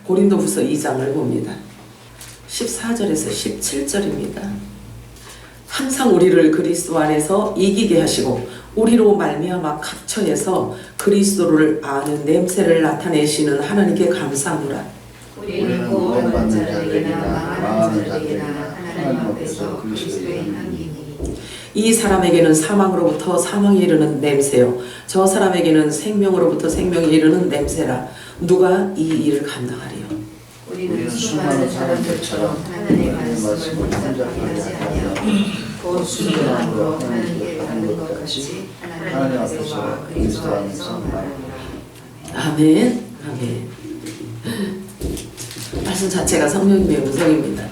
고린도후서 2장을 봅니다. 14절에서 17절입니다. 항상 우리를 그리스도 안에서 이기게 하시고 우리로 말미암아 각 처에서 그리스도를 아는 냄새를 나타내시는 하나님께 감사하노라. 우리는 구원받는 자들에게나 망하는 자들에게나 하나님 앞에서 그리스도의 향기니 이 사람에게는 사망으로부터 사망에 이르는 냄새요 저 사람에게는 생명으로부터 생명에 이르는 냄새라. 누가 이 일을 감당하리요? 우리는 수많은 사람들처럼 하나님의 말씀을 혼잡하게 하지 아니하고 곧 순전함으로 하나님께 받는 것 같이 하나님 앞에서 그리스도 안에서 말하노라. 아멘. 아멘. 말씀 자체가 성령님의 음성입니다.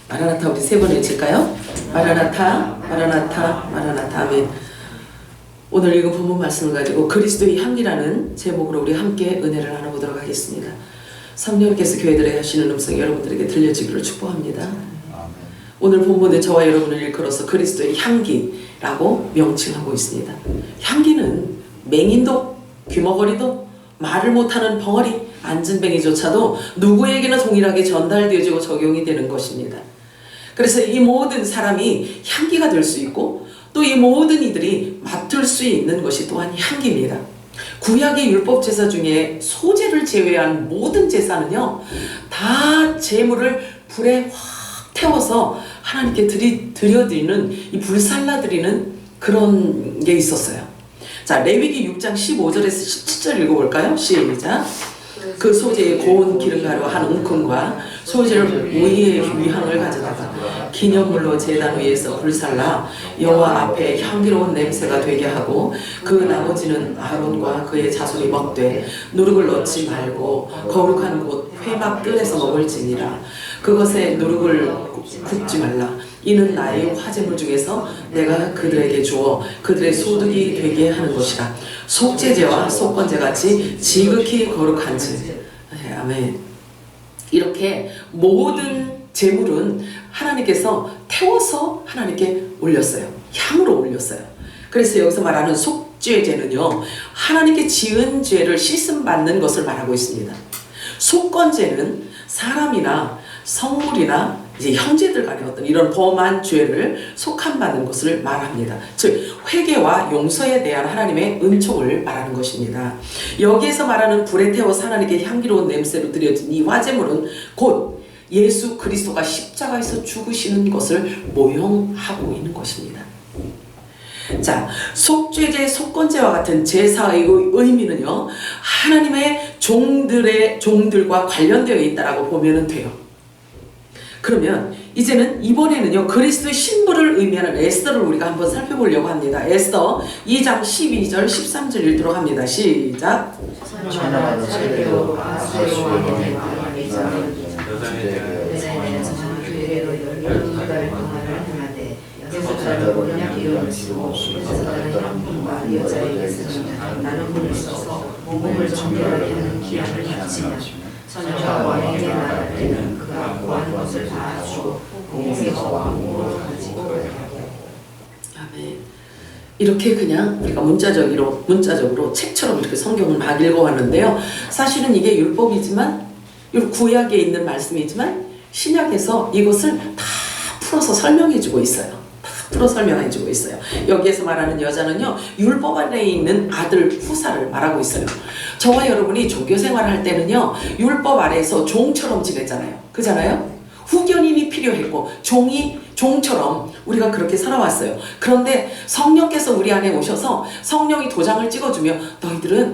마라나타 우리 세 번 외칠까요? 마라나타, 마라나타, 마라나타. 아멘. 오늘 읽은 본문 말씀을 가지고 그리스도의 향기라는 제목으로 우리 함께 은혜를 나눠보도록 하겠습니다. 성령께서 교회들에 하시는 음성이 여러분들에게 들려지기를 축복합니다. 오늘 본문은 저와 여러분을 일컬어서 그리스도의 향기라고 명칭하고 있습니다. 향기는 맹인도, 귀머거리도, 말을 못하는 벙어리, 안진뱅이조차도 누구에게나 동일하게 전달되어지고 적용이 되는 것입니다. 그래서 이 모든 사람이 향기가 될 수 있고 또 이 모든 이들이 맡을 수 있는 것이 또한 향기입니다. 구약의 율법 제사 중에 소제를 제외한 모든 제사는요 다 제물을 불에 확 태워서 하나님께 드려드리는 이 불살라드리는 그런 게 있었어요. 자, 레위기 6장 15절에서 17절 읽어볼까요? 시작. 그 소재의 고운 기름가루 한 움큼과 소재를 오이의 위향을 가져다가 기념물로 제단 위에서 불살라 여호와 앞에 향기로운 냄새가 되게 하고 그 나머지는 아론과 그의 자손이 먹되 누룩을 넣지 말고 거룩한 곳 회막 뜰에서 먹을지니라. 그것에 누룩을 굽지 말라. 이는 나의 화제물 중에서 내가 그들에게 주어 그들의 소득이 되게 하는 것이라. 속죄제와 속건제 같이 지극히 거룩한지. 아멘. 이렇게 모든 제물은 하나님께서 태워서 하나님께 올렸어요. 향으로 올렸어요. 그래서 여기서 말하는 속죄제는요 하나님께 지은 죄를 씻음 받는 것을 말하고 있습니다. 속건제는 사람이나 성물이나 이제 형제들 간의 어떤 이런 범한 죄를 속함받는 것을 말합니다. 즉 회개와 용서에 대한 하나님의 은총을 말하는 것입니다. 여기에서 말하는 불에 태워서 하나님께 향기로운 냄새로 드려진 이 화제물은 곧 예수 그리스도가 십자가에서 죽으시는 것을 모형하고 있는 것입니다. 자, 속죄제, 속건제와 같은 제사의 의미는요 하나님의 종들과 관련되어 있다라고 보면 돼요. 그러면 이제는 이번에는요 그리스도의 신부를 의미하는 에스더를 우리가 한번 살펴보려고 합니다. 에스더 2장 12절 13절 읽도록 합니다. 시작. 천하가 세계로 아수의 왕의 교회로 12달 동안을 행하되 6달은 언약 기름을 쓰고 6달은 향품과 여자에게서는 나눔을 써서 몸을 정결하게 하는 기한을 갖지며 선녀가 왕에게 나갈 때는 그가 구한 것을 다 주고 공에서 왕으로 가지고 가고. 아멘. 이렇게 그냥 우리가 문자적으로 책처럼 이렇게 성경을 막 읽어왔는데요. 사실은 이게 율법이지만 구약에 있는 말씀이지만 신약에서 이것을 다 풀어서 설명해주고 있어요. 다 풀어 설명해주고 있어요. 여기에서 말하는 여자는요 율법 안에 있는 아들 후사를 말하고 있어요. 저와 여러분이 종교 생활을 할 때는요 율법 아래에서 종처럼 지냈잖아요. 그잖아요? 후견인이 필요했고 종처럼 우리가 그렇게 살아왔어요. 그런데 성령께서 우리 안에 오셔서 성령이 도장을 찍어주며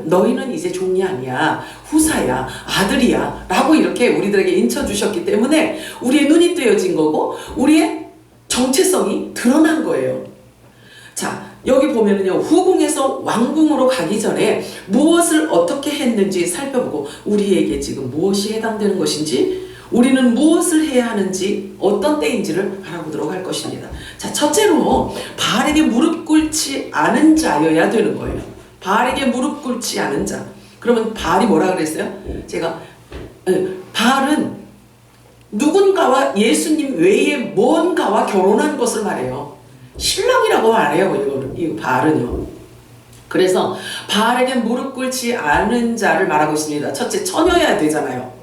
너희는 이제 종이 아니야, 후사야, 아들이야 라고 이렇게 우리들에게 인쳐주셨기 때문에 우리의 눈이 뜨여진 거고 우리의 정체성이 드러난 거예요. 자, 여기 보면은요 후궁에서 왕궁으로 가기 전에 무엇을 어떻게 했는지 살펴보고 우리에게 지금 무엇이 해당되는 것인지 우리는 무엇을 해야 하는지 어떤 때인지를 알아보도록 할 것입니다. 자, 첫째로 바알에게 무릎 꿇지 않은 자여야 되는 거예요. 바알에게 무릎 꿇지 않은 자. 그러면 바알이 뭐라 그랬어요? 바알은 누군가와 예수님 외에 뭔가와 결혼한 것을 말해요. 신랑이라고 말해요. 이 바알은요. 그래서 바알에게 무릎 꿇지 않은 자를 말하고 있습니다. 첫째, 처녀여야 되잖아요.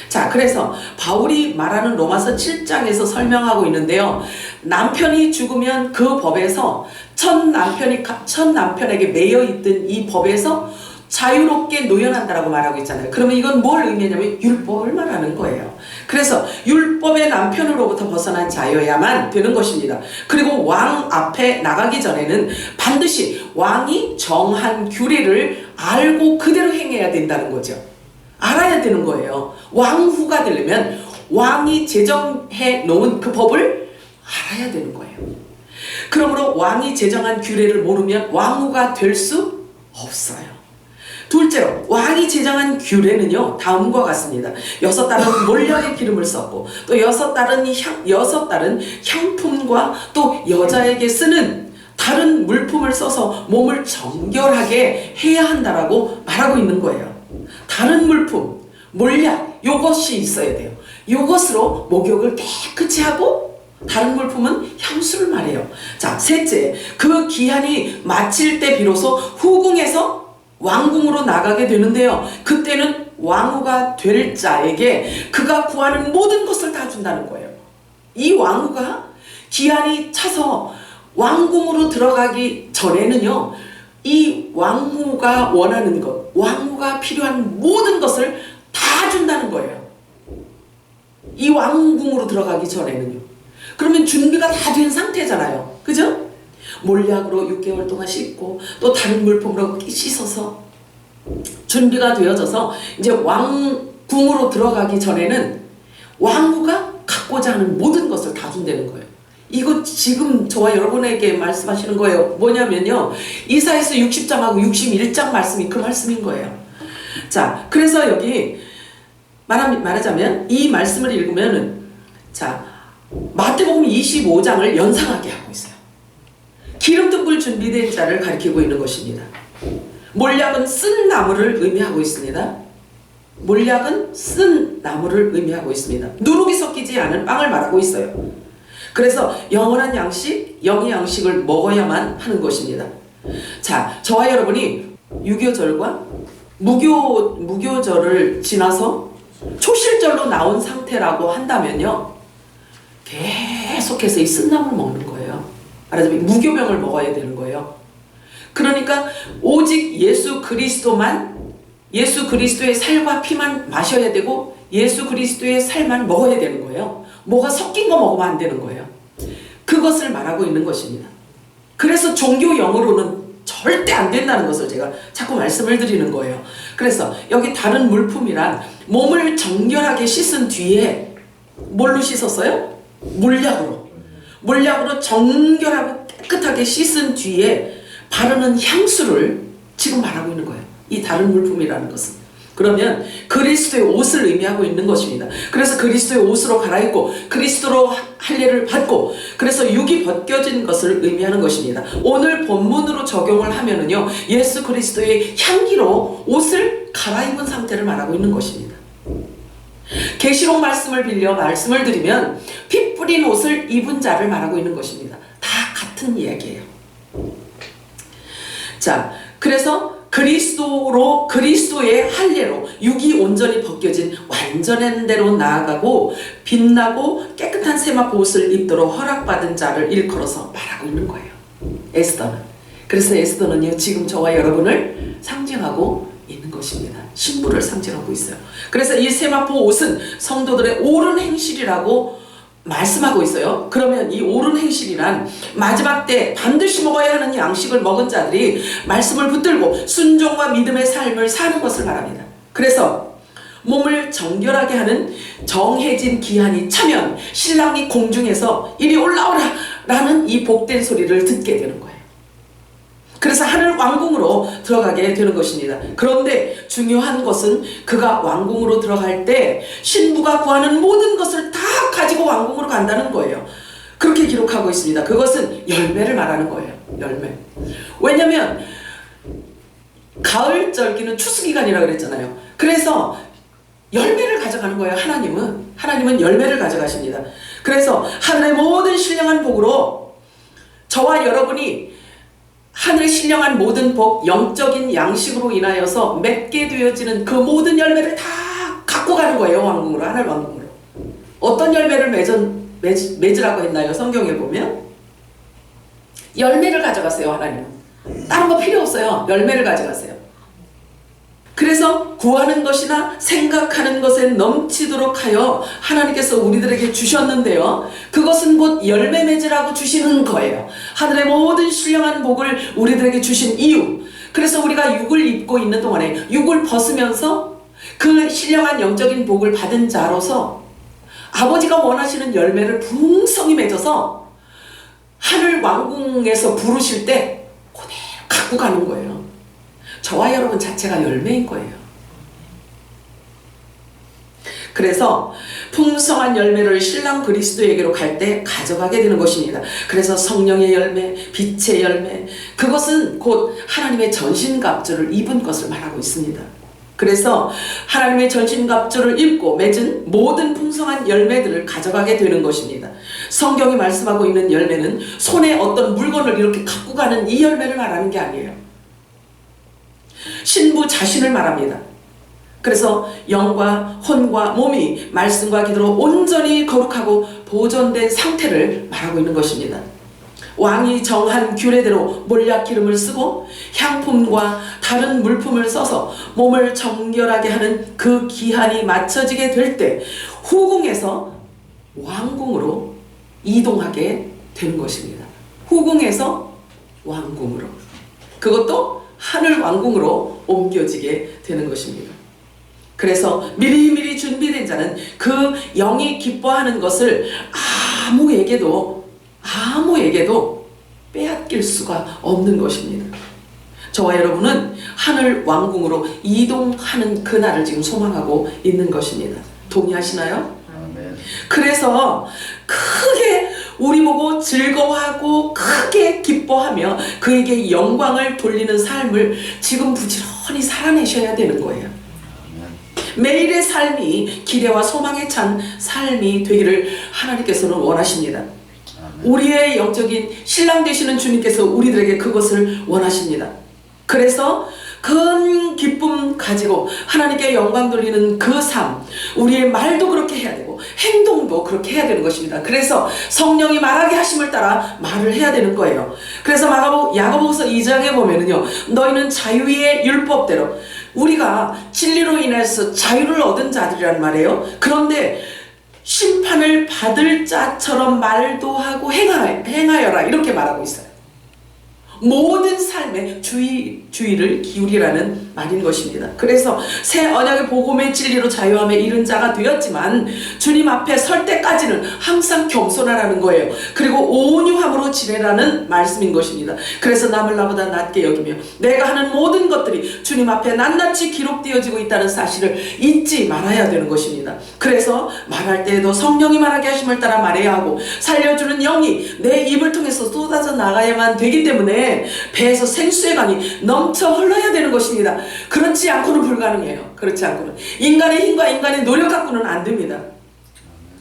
자, 그래서 바울이 말하는 로마서 7장에서 설명하고 있는데요. 남편이 죽으면 그 법에서 첫 남편에게 매여 있던 이 법에서 자유롭게 노연한다라고 말하고 있잖아요. 그러면 이건 뭘 의미하냐면 율법을 말하는 거예요. 그래서 율법의 남편으로부터 벗어난 자여야만 되는 것입니다. 그리고 왕 앞에 나가기 전에는 반드시 왕이 정한 규례를 알고 그대로 행해야 된다는 거죠. 알아야 되는 거예요. 왕후가 되려면 왕이 제정해 놓은 그 법을 알아야 되는 거예요. 그러므로 왕이 제정한 규례를 모르면 왕후가 될 수 없어요. 둘째로 왕이 제정한 규례는요 다음과 같습니다. 6달은 몰약의 기름을 썼고 또 6달은 향품과 또 여자에게 쓰는 다른 물품을 써서 몸을 정결하게 해야 한다라고 말하고 있는 거예요. 다른 물품, 몰약, 요것이 있어야 돼요. 요것으로 목욕을 깨끗이 하고 다른 물품은 향수를 말해요. 자, 셋째, 그 기한이 마칠 때 비로소 후궁에서 왕궁으로 나가게 되는데요. 그때는 왕후가 될 자에게 그가 구하는 모든 것을 다 준다는 거예요. 이 왕후가 기한이 차서 왕궁으로 들어가기 전에는요, 이 왕후가 원하는 것, 왕후가 필요한 모든 것을 다 준다는 거예요. 이 왕궁으로 들어가기 전에는요. 그러면 준비가 다 된 상태잖아요. 그죠? 몰약으로 6개월 동안 씻고 또 다른 물품으로 씻어서 준비가 되어져서 이제 왕궁으로 들어가기 전에는 왕후가 갖고자 하는 모든 것을 다 준다는 거예요. 이거 지금 저와 여러분에게 말씀하시는 거예요. 뭐냐면요, 이사야서 60장하고 61장 말씀이 그 말씀인 거예요. 자, 그래서 여기 말하자면 이 말씀을 읽으면은, 자, 마태복음 25장을 연상하게 하고 있어요. 기름등불 준비된 자를 가리키고 있는 것입니다. 몰약은 쓴 나무를 의미하고 있습니다. 몰약은 쓴 나무를 의미하고 있습니다. 누룩이 섞이지 않은 빵을 말하고 있어요. 그래서 영원한 양식, 영의 양식을 먹어야만 하는 것입니다. 자, 저와 여러분이 유교절과 무교절을 지나서 초실절로 나온 상태라고 한다면요, 계속해서 이 쓴나무를 먹는 거예요. 말하자면 무교병을 먹어야 되는 거예요. 그러니까 오직 예수 그리스도의 살과 피만 마셔야 되고 예수 그리스도의 살만 먹어야 되는 거예요. 뭐가 섞인 거 먹으면 안 되는 거예요. 그것을 말하고 있는 것입니다. 그래서 종교용어로는 절대 안 된다는 것을 제가 자꾸 말씀을 드리는 거예요. 그래서 여기 다른 물품이란 몸을 정결하게 씻은 뒤에 뭘로 씻었어요? 몰약으로 정결하고 깨끗하게 씻은 뒤에 바르는 향수를 지금 말하고 있는 거예요. 이 다른 물품이라는 것은. 그러면 그리스도의 옷을 의미하고 있는 것입니다. 그래서 그리스도의 옷으로 갈아입고 그리스도로 할례를 받고 그래서 육이 벗겨진 것을 의미하는 것입니다. 오늘 본문으로 적용을 하면은요, 예수 그리스도의 향기로 옷을 갈아입은 상태를 말하고 있는 것입니다. 계시록 말씀을 빌려 말씀을 드리면 피 뿌린 옷을 입은 자를 말하고 있는 것입니다. 다 같은 이야기예요. 자, 그래서 그리스도의 할례로 육이 온전히 벗겨진 완전한 대로 나아가고 빛나고 깨끗한 세마포 옷을 입도록 허락받은 자를 일컬어서 말하고 있는 거예요. 에스더는. 그래서 에스더는요, 지금 저와 여러분을 상징하고 있는 것입니다. 신부를 상징하고 있어요. 그래서 이 세마포 옷은 성도들의 옳은 행실이라고 말씀하고 있어요. 그러면 이 옳은 행실이란 마지막 때 반드시 먹어야 하는 양식을 먹은 자들이 말씀을 붙들고 순종과 믿음의 삶을 사는 것을 말합니다. 그래서 몸을 정결하게 하는 정해진 기한이 차면 신랑이 공중에서 이리 올라오라 라는 이 복된 소리를 듣게 되는 거예요. 그래서 하늘 왕궁으로 들어가게 되는 것입니다. 그런데 중요한 것은 그가 왕궁으로 들어갈 때 신부가 구하는 모든 것을 다 가지고 왕궁으로 간다는 거예요. 그렇게 기록하고 있습니다. 그것은 열매를 말하는 거예요. 열매. 왜냐하면 가을절기는 추수기간이라고 그랬잖아요. 그래서 열매를 가져가는 거예요. 하나님은 열매를 가져가십니다. 그래서 하늘의 모든 신령한 복으로 저와 여러분이 하늘에 신령한 모든 복, 영적인 양식으로 인하여서 맺게 되어지는 그 모든 열매를 다 갖고 가는 거예요. 왕궁으로, 하늘 왕궁으로. 어떤 열매를 맺으라고 했나요? 성경에 보면 열매를 가져가세요. 하나님은 다른 거 필요 없어요. 열매를 가져가세요. 그래서 구하는 것이나 생각하는 것에 넘치도록 하여 하나님께서 우리들에게 주셨는데요, 그것은 곧 열매 맺으라고 주시는 거예요. 하늘의 모든 신령한 복을 우리들에게 주신 이유, 그래서 우리가 육을 입고 있는 동안에 육을 벗으면서 그 신령한 영적인 복을 받은 자로서 아버지가 원하시는 열매를 풍성히 맺어서 하늘 왕궁에서 부르실 때 그대로 갖고 가는 거예요. 저와 여러분 자체가 열매인 거예요. 그래서 풍성한 열매를 신랑 그리스도에게로 갈 때 가져가게 되는 것입니다. 그래서 성령의 열매, 빛의 열매, 그것은 곧 하나님의 전신갑주를 입은 것을 말하고 있습니다. 그래서 하나님의 전신갑주를 입고 맺은 모든 풍성한 열매들을 가져가게 되는 것입니다. 성경이 말씀하고 있는 열매는 손에 어떤 물건을 이렇게 갖고 가는 이 열매를 말하는 게 아니에요. 신부 자신을 말합니다. 그래서 영과 혼과 몸이 말씀과 기도로 온전히 거룩하고 보존된 상태를 말하고 있는 것입니다. 왕이 정한 규례대로 몰약 기름을 쓰고 향품과 다른 물품을 써서 몸을 정결하게 하는 그 기한이 맞춰지게 될 때 후궁에서 왕궁으로 이동하게 되는 것입니다. 후궁에서 왕궁으로, 그것도 하늘 왕궁으로 옮겨지게 되는 것입니다. 그래서 미리미리 준비된 자는 그 영이 기뻐하는 것을 아무에게도 빼앗길 수가 없는 것입니다. 저와 여러분은 하늘 왕궁으로 이동하는 그날을 지금 소망하고 있는 것입니다. 동의하시나요? 그래서 크게 우리 보고 즐거워하고 크게 기뻐하며 그에게 영광을 돌리는 삶을 지금 부지런히 살아내셔야 되는 거예요. 매일의 삶이 기대와 소망에 찬 삶이 되기를 하나님께서는 원하십니다. 우리의 영적인 신랑 되시는 주님께서 우리들에게 그것을 원하십니다. 그래서 큰 기쁨 가지고 하나님께 영광 돌리는 그 삶, 우리의 말도 그렇게 해야 되고 행동도 그렇게 해야 되는 것입니다. 그래서 성령이 말하게 하심을 따라 말을 해야 되는 거예요. 그래서 야고보서 2장에 보면은요, 너희는 자유의 율법대로, 우리가 진리로 인해서 자유를 얻은 자들이란 말이에요. 그런데 심판을 받을 자처럼 말도 하고 행하여라, 이렇게 말하고 있어요. 모든 삶에 주의를 기울이라는 말인 것입니다. 그래서 새 언약의 복음의 진리로 자유함에 이른 자가 되었지만 주님 앞에 설 때까지는 항상 겸손하라는 거예요. 그리고 온유함으로 지내라는 말씀인 것입니다. 그래서 남을 나보다 낮게 여기며 내가 하는 모든 것들이 주님 앞에 낱낱이 기록되어지고 있다는 사실을 잊지 말아야 되는 것입니다. 그래서 말할 때에도 성령이 말하게 하심을 따라 말해야 하고, 살려주는 영이 내 입을 통해서 쏟아져 나가야만 되기 때문에 배에서 생수의 강이 넘쳐 흘러야 되는 것입니다. 그렇지 않고는 불가능해요. 그렇지 않고는 인간의 힘과 인간의 노력 갖고는 안 됩니다.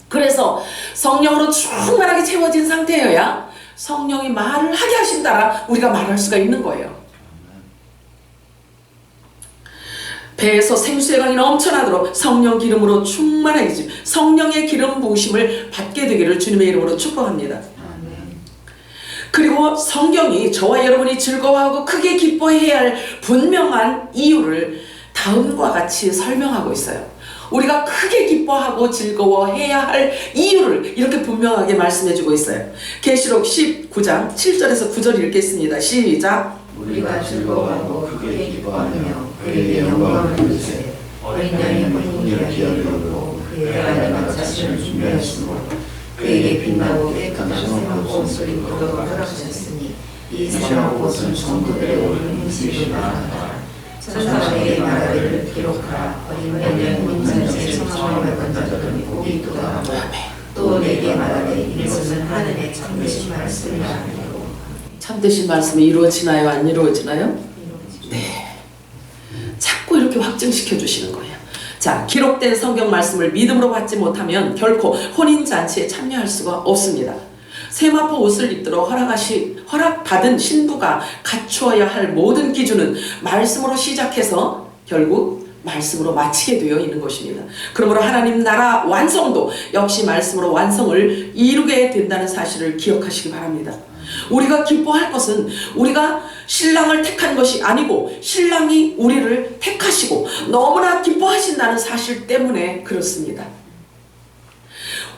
그래서 성령으로 충만하게 채워진 상태여야 성령이 말을 하게 하신 따라 우리가 말할 수가 있는 거예요. 배에서 생수의 강이 넘쳐나도록 성령 기름으로 충만해지지, 성령의 기름 부으심을 받게 되기를 주님의 이름으로 축복합니다. 그리고 성경이 저와 여러분이 즐거워하고 크게 기뻐해야 할 분명한 이유를 다음과 같이 설명하고 있어요. 우리가 크게 기뻐하고 즐거워해야 할 이유를 이렇게 분명하게 말씀해주고 있어요. 계시록 19장 7절에서 9절 읽겠습니다. 시작. 우리가 즐거워하고 크게 기뻐하며 그에게 영광을 돌리세. 어린 양의 혼인을 기다리고 그의 아내가 자신을 준비하시고 그에게 빛나고 깨끗한 생명 옷을 입도록 허락하셨으니 이 생명 옷은 성도들의 옳은 행실을 말하노라. 천사에게 말하기를 기록하라. 어린 양의 혼인잔치에 성함을 받은 자들은 복이 있도다 하고, 또 내게 말하되 이것은 하늘의 참되신 말씀이라 하고. 참되신 말씀이 이루어지나요? 안 이루어지나요? 네. 자꾸 이렇게 확증시켜 주시는 거예요. 자, 기록된 성경 말씀을 믿음으로 받지 못하면 결코 혼인잔치에 참여할 수가 없습니다. 세마포 옷을 입도록 허락받은 신부가 갖추어야 할 모든 기준은 말씀으로 시작해서 결국 말씀으로 마치게 되어 있는 것입니다. 그러므로 하나님 나라 완성도 역시 말씀으로 완성을 이루게 된다는 사실을 기억하시기 바랍니다. 우리가 기뻐할 것은 우리가 신랑을 택한 것이 아니고 신랑이 우리를 택하시고 너무나 기뻐하신다는 사실 때문에 그렇습니다.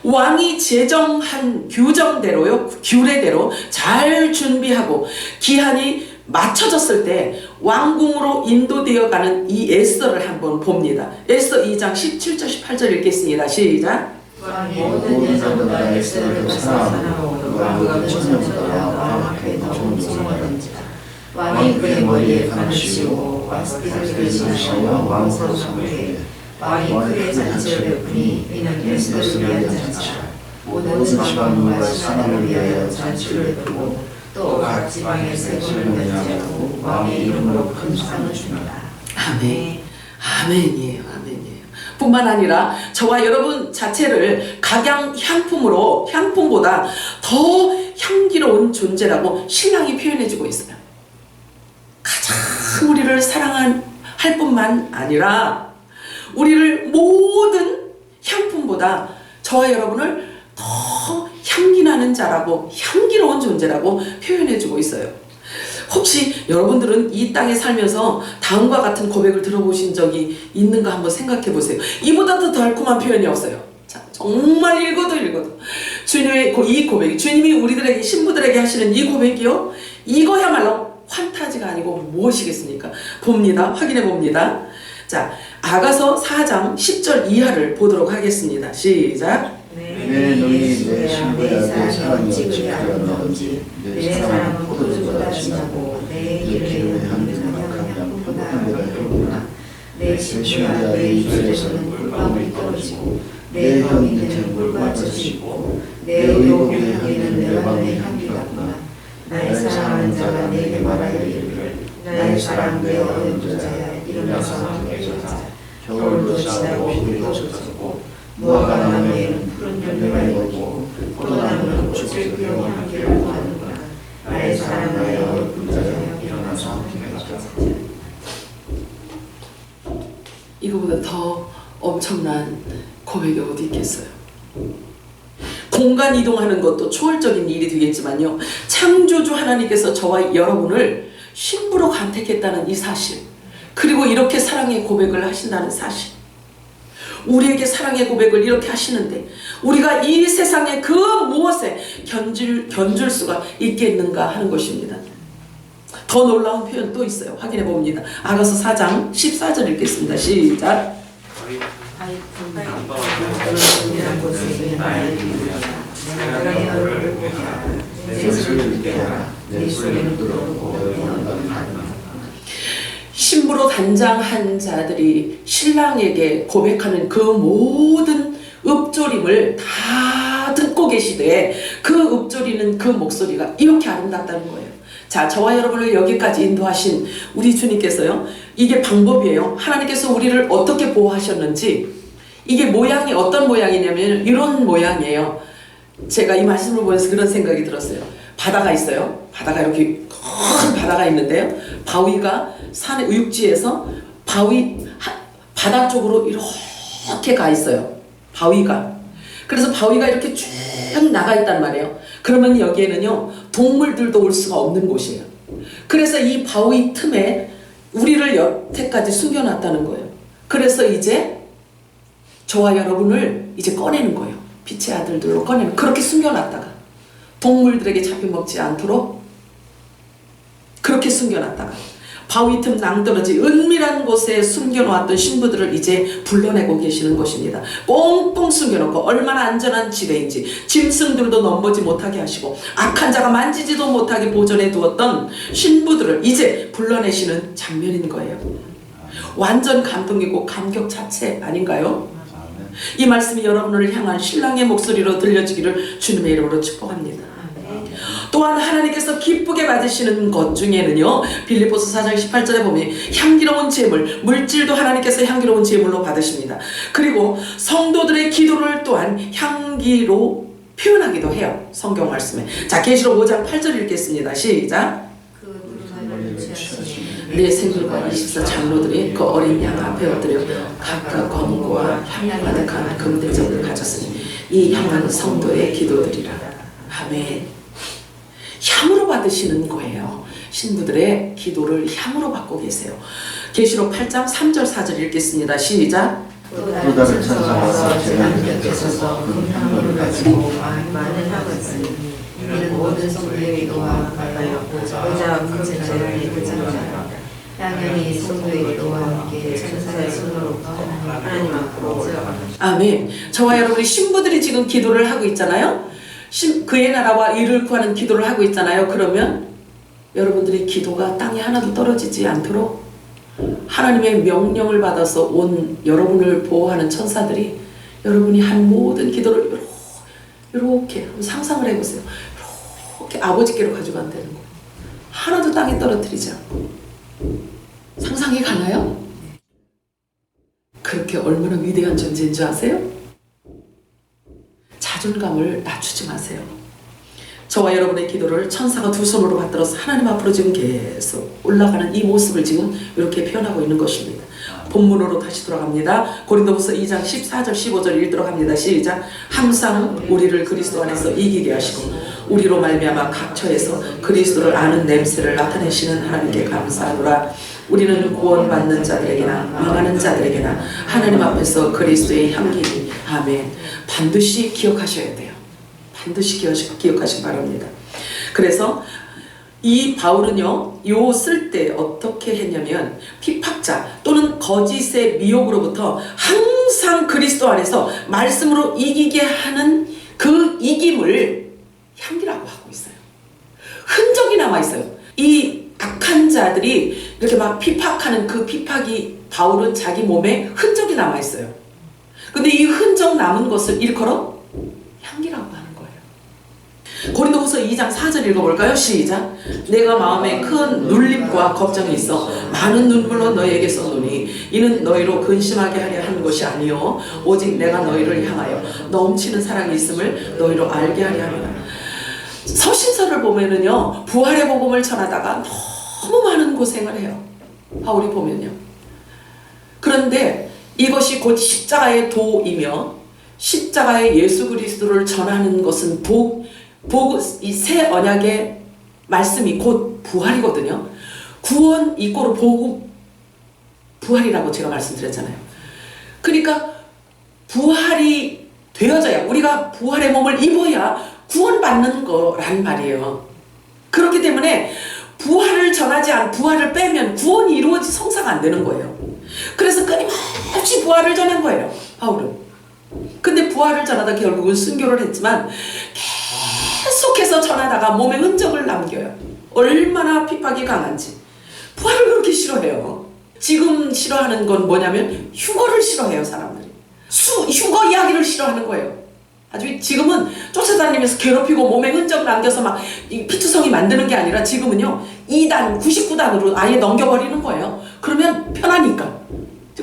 왕이 제정한 규례대로 잘 준비하고 기한이 맞춰졌을 때 왕궁으로 인도되어 가는 이 에스더를 한번 봅니다. 에스더 2장 17절 18절 읽겠습니다. 시작. 모든 여자보다 에스더를 사랑하고 왕과 천녀보다 왕 앞에 더 존중하는지라. 왕이 그의 머리에 관을 씌우고 왕비를 지으시며 왕으로 삼게 왕이 크게 잔치를 베푸니 이는 에스더를 위한 잔치라. 모든 지방과 신하를 위하여 잔치를 베푸고 또 각 지방의 세금을 면제하고 왕의 이름으로 큰 상을 줍니다. 아멘. 아멘이에요. 아멘이에요. 뿐만 아니라 저와 여러분 자체를 향품보다 더 향기로운 존재라고 신랑이 표현해주고 있어요. 가장 우리를 사랑할 뿐만 아니라 우리를 모든 향품보다 저와 여러분을 더 향기나는 자라고 향기로운 존재라고 표현해주고 있어요. 혹시 여러분들은 이 땅에 살면서 다음과 같은 고백을 들어보신 적이 있는가 한번 생각해 보세요. 이보다 더 달콤한 표현이 없어요. 자, 정말 읽어도 주님의 이 고백이, 주님이 우리들에게 신부들에게 하시는 이 고백이요, 이거야말로 환타지가 아니고 무엇이겠습니까? 봅니다. 확인해 봅니다. 자, 아가서 4장 10절 이하를 보도록 하겠습니다. 시작. 내 너희 내 신부야 내 사랑이 어찌 그리하였는지 내 사랑은 포도주보다 진하고 내 기름의 향기는 향보다 향기로구나. 내 신부야 내 입술에서는 꿀방울이 떨어지고 내 혀 밑에는 꿀과 젖이 있고 내 의복의 향기는 레바논의 향기 같구나. 나의 사랑하는 자가 내게 말하여 이르기를 나의 사랑 내 어린 자야 일어나서 함께 젖자. 겨울도 지나고 비도 젖었고 무화과 나무에는 푸른 열매가 있고 포도나무는 꽃을 피우며 함께를 구하는구나. 나의 사랑 나의 어린 자야 일어나서 함께 젖자. 이거보다 더 엄청난 고백이 어디 있겠어요? 공간 이동하는 것도 초월적인 일이 되겠지만요, 창조주 하나님께서 저와 여러분을 신부로 간택했다는 이 사실, 그리고 이렇게 사랑의 고백을 하신다는 사실, 우리에게 사랑의 고백을 이렇게 하시는데 우리가 이 세상의 그 무엇에 견줄 수가 있겠는가 하는 것입니다. 더 놀라운 표현 또 있어요. 확인해 봅니다. 아가서 4장 14절 읽겠습니다. 시작. 신부로 단장한 자들이 신랑에게 고백하는 그 모든 읊조림을 다 듣고 계시되 그 읊조리는 그 목소리가 이렇게 아름답다는 거예요. 자, 저와 여러분을 여기까지 인도하신 우리 주님께서요, 이게 방법이에요. 하나님께서 우리를 어떻게 보호하셨는지, 이게 모양이 어떤 모양이냐면 이런 모양이에요. 제가 이 말씀을 보면서 그런 생각이 들었어요. 바다가 있어요. 바다가 이렇게 큰 바다가 있는데요, 바위가 산의 육지에서 바다 쪽으로 이렇게 가 있어요. 바위가. 그래서 바위가 이렇게 쭉 나가 있단 말이에요. 그러면 여기에는요, 동물들도 올 수가 없는 곳이에요. 그래서 이 바위 틈에 우리를 여태까지 숨겨놨다는 거예요. 그래서 이제 저와 여러분을 이제 꺼내는 거예요. 빛의 아들들로 꺼내는, 그렇게 숨겨놨다가 동물들에게 잡혀먹지 않도록 그렇게 숨겨놨다가 바위 틈 낭떠러지 은밀한 곳에 숨겨놓았던 신부들을 이제 불러내고 계시는 것입니다. 꽁꽁 숨겨놓고 얼마나 안전한 지대인지 짐승들도 넘보지 못하게 하시고 악한 자가 만지지도 못하게 보존해 두었던 신부들을 이제 불러내시는 장면인 거예요. 완전 감동이고 감격 자체 아닌가요? 이 말씀이 여러분을 향한 신랑의 목소리로 들려지기를 주님의 이름으로 축복합니다. 또한 하나님께서 기쁘게 받으시는 것 중에는요, 빌립보서 4장 18절에 보면 향기로운 제물, 물질도 하나님께서 향기로운 제물로 받으십니다. 그리고 성도들의 기도를 또한 향기로 표현하기도 해요. 성경 말씀에. 자, 계시록 5장 8절 읽겠습니다. 시작. 내 생물과 24 장로들이 그 어린 양 앞에 엎드려 각각 검과 향 가득한 금대접을 가졌으니 이 향은 성도의 기도들이라. 아멘. 향으로 받으시는 거예요. 신부들의 기도를 향으로 받고 계세요. 계시록 8장 3절 4절 읽겠습니다. 시작. 또 다른 천사가 제가 곁에 서서 금향을 가지고 많은 향을 쓰니 이는 모든 성도의 기도와 가까이 보자 금제자의 그장자라. 향연이 성도의 기도와 함께 천사의 손으로부터 하나님 앞으로 올라가는. 아멘. 저와 여러분이 신부들이 지금 기도를 하고 있잖아요. 그의 나라와 의를 구하는 기도를 하고 있잖아요. 그러면 여러분들의 기도가 땅에 하나도 떨어지지 않도록 하나님의 명령을 받아서 온 여러분을 보호하는 천사들이 여러분이 한 모든 기도를 이렇게 한번 상상을 해보세요. 이렇게 아버지께로 가져간다는 거예요. 하나도 땅에 떨어뜨리지 않고. 상상이 가나요? 그렇게 얼마나 위대한 존재인 줄 아세요? 자존감을 낮추지 마세요. 저와 여러분의 기도를 천사가 두 손으로 받들어서 하나님 앞으로 지금 계속 올라가는 이 모습을 지금 이렇게 표현하고 있는 것입니다. 본문으로 다시 돌아갑니다. 고린도후서 2장 14절 15절 읽도록 합니다. 시작. 항상 우리를 그리스도 안에서 이기게 하시고 우리로 말미암아 각처에서 그리스도를 아는 냄새를 나타내시는 하나님께 감사하노라. 우리는 구원받는 자들에게나 망하는 자들에게나 하나님 앞에서 그리스도의 향기니. 아멘. 반드시 기억하셔야 돼요. 반드시 기억하시기 바랍니다. 그래서 이 바울은요, 요 쓸 때 어떻게 했냐면 핍박자 또는 거짓의 미혹으로부터 항상 그리스도 안에서 말씀으로 이기게 하는 그 이김을 향기라고 하고 있어요. 흔적이 남아 있어요. 이 악한 자들이 이렇게 막 피팍하는 그 피팍이 바울은 자기 몸에 흔적이 남아 있어요. 근데 이 흔적 남은 것을 일컬어 향기라고 하는 거예요. 고린도후서 2장 4절 읽어볼까요? 시작. 내가 마음에 큰 눌림과 걱정이 있어 많은 눈물로 너희에게 써노니 이는 너희로 근심하게 하려 하는 것이 아니요 오직 내가 너희를 향하여 넘치는 사랑이 있음을 너희로 알게 하려 함이라. 서신서를 보면은요, 부활의 복음을 전하다가 너무 많은 고생을 해요. 바울이 보면요. 그런데 이것이 곧 십자가의 도이며 십자가의 예수 그리스도를 전하는 것은 이 새 언약의 말씀이 곧 부활이거든요. 구원 이꼬르 복음 부활이라고 제가 말씀드렸잖아요. 그러니까 부활이 되어져야, 우리가 부활의 몸을 입어야 구원받는 거란 말이에요. 그렇기 때문에 부활을 부활을 빼면 구원이 성사가 안 되는 거예요. 그래서 끊임없이 부활을 전한 거예요, 바울은. 근데 부활을 전하다 결국은 순교를 했지만 계속해서 전하다가 몸에 흔적을 남겨요. 얼마나 핍박이 강한지. 부활을 그렇게 싫어해요. 지금 싫어하는 건 뭐냐면 휴거를 싫어해요, 사람들이. 휴거 이야기를 싫어하는 거예요. 아주 지금은 쫓아다니면서 괴롭히고 몸에 흔적 남겨서 막 피투성이 만드는 게 아니라 지금은요 2단, 99단으로 아예 넘겨버리는 거예요. 그러면 편하니까.